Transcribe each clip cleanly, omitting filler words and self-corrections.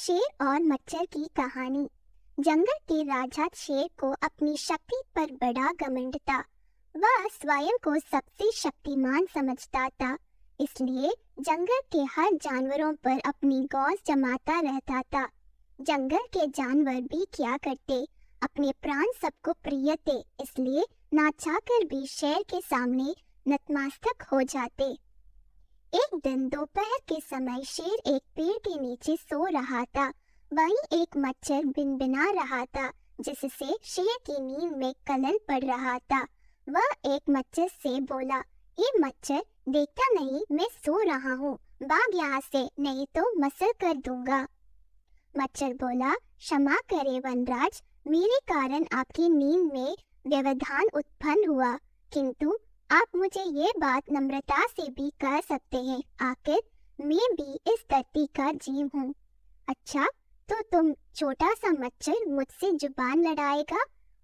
शेर और मच्छर की कहानी। जंगल के राजा शेर को अपनी शक्ति पर बड़ा घमंड था। वह स्वयं को सबसे शक्तिमान समझता था, इसलिए जंगल के हर जानवरों पर अपनी गौर जमाता रहता था। जंगल के जानवर भी क्या करते, अपने प्राण सबको प्रिय थे, इसलिए ना चाहकर भी शेर के सामने नतमस्तक हो जाते। एक दिन दोपहर के समय शेर एक पेड़ के नीचे सो रहा था। वहीं एक मच्छर भिनभिना रहा था, जिससे शेर की नींद में खलल पड़ रहा था। वह एक मच्छर से बोला, ये मच्छर देखता नहीं मैं सो रहा हूँ, भाग यहाँ से नहीं तो मसल कर दूंगा। मच्छर बोला, क्षमा करे वनराज, मेरे कारण आपकी नींद में व्यवधान उत्पन्न हुआ, किंतु आप मुझे ये बात नम्रता से भी कह सकते हैं, आखिर मैं भी इस धरती का जीव हूँ। अच्छा, तो तुम छोटा सा मच्छर मुझसे जुबान लड़ाएगा?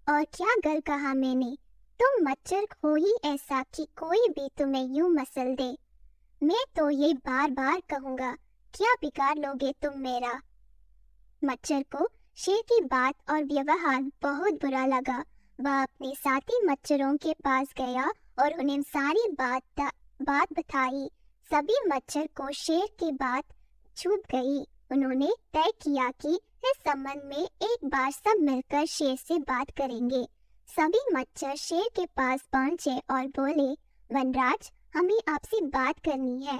और क्या गल कहा मैंने? तुम मच्छर हो ही ऐसा कि कोई भी तुम्हें यूं मसल दे। मैं तो ये बार बार कहूँगा, क्या बिगाड़ लोगे तुम मेरा? मच्छर को शेर की बात और व्यवहार बहुत बुरा लगा। वह अपने साथी मच्छरों के पास गया और उन्हें सारी बात बताई। सभी मच्छर को शेर की बात छूट गई। उन्होंने तय किया कि इस संबंध में एक बार सब मिलकर शेर से बात करेंगे। सभी मच्छर शेर के पास पहुंचे और बोले, वनराज, हमें आपसे बात करनी है,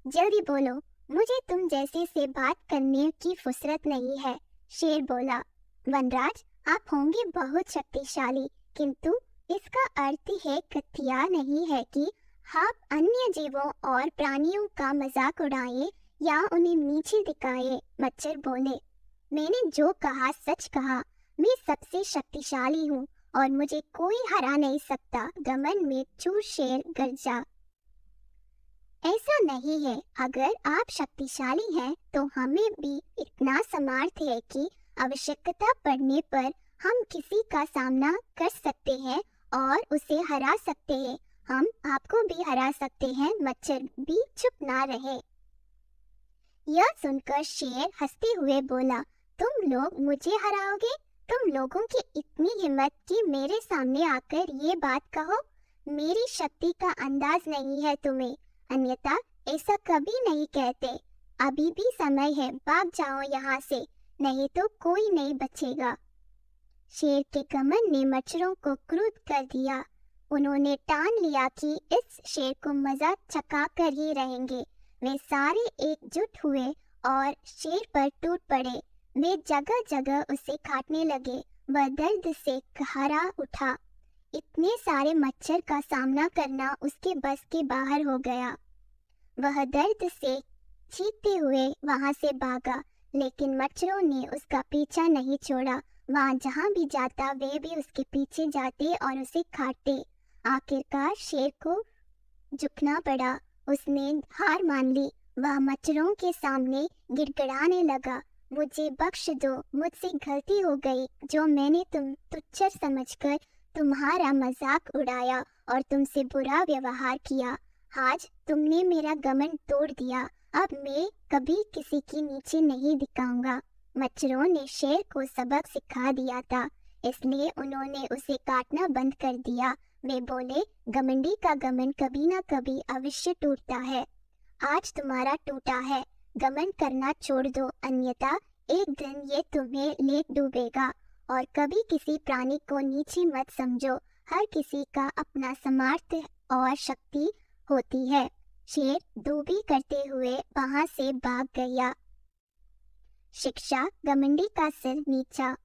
जल्दी बोलो, मुझे तुम जैसे से बात करने की फुर्सत नहीं है। शेर बोला, वनराज, आप होंगे बहुत शक्तिशाली, किंतु इसका अर्थ है कथिया नहीं है कि आप अन्य जीवों और प्राणियों का मजाक उड़ाएं या उन्हें नीचे दिखाएं। मच्छर बोले, मैंने जो कहा सच कहा, मैं सबसे शक्तिशाली हूँ और मुझे कोई हरा नहीं सकता। घमंड में चूर शेर गरजा। ऐसा नहीं है, अगर आप शक्तिशाली हैं तो हमें भी इतना सामर्थ्य है कि आवश्यकता पड़ने पर हम किसी का सामना कर सकते हैं और उसे हरा सकते हैं। हम आपको भी हरा सकते हैं। मच्छर भी चुप ना रहे। यह सुनकर शेर हंसते हुए बोला, तुम लोग मुझे हराओगे? तुम लोगों की इतनी हिम्मत कि मेरे सामने आकर ये बात कहो? मेरी शक्ति का अंदाज नहीं है तुम्हें, अन्यथा ऐसा कभी नहीं कहते। अभी भी समय है, भाग जाओ यहाँ से, नहीं तो कोई नहीं बचेगा। शेर के घमंड ने मच्छरों को क्रुद्ध कर दिया। उन्होंने ठान लिया कि इस शेर को मजा चखा कर ही रहेंगे। वे सारे एकजुट हुए और शेर पर टूट पड़े। वे जगह जगह उसे काटने लगे। वह दर्द से कहरा उठा। इतने सारे मच्छर का सामना करना उसके बस के बाहर हो गया। वह दर्द से चीखते हुए वहां से भागा, लेकिन मच्छरों ने उसका पीछा नहीं छोड़ा। वहां जहां भी जाता वे भी उसके पीछे जाते और उसे काटते। आखिरकार शेर को झुकना पड़ा। उसने हार मान ली। वह मच्छरों के सामने गिड़गिड़ाने लगा, मुझे बख्श दो, मुझसे गलती हो गई जो मैंने तुम तुच्छ समझकर तुम्हारा मजाक उड़ाया और तुमसे बुरा व्यवहार किया। आज तुमने मेरा घमंड तोड़ दिया। अब मैं कभी किसी के नीचे नहीं दिखाऊंगा। मच्छरों ने शेर को सबक सिखा दिया था, इसलिए उन्होंने उसे काटना बंद कर दिया। वे बोले, घमंडी का घमंड कभी न कभी अवश्य टूटता है। आज तुम्हारा टूटा है, घमंड करना छोड़ दो, अन्यथा एक दिन ये तुम्हें ले डूबेगा। और कभी किसी प्राणी को नीचे मत समझो। हर किसी का अपना सामर्थ्य और शक्ति होती है। शेर डूबी करते हुए वहां से भाग गया। शिक्षा, घमंडी का सिर नीचा।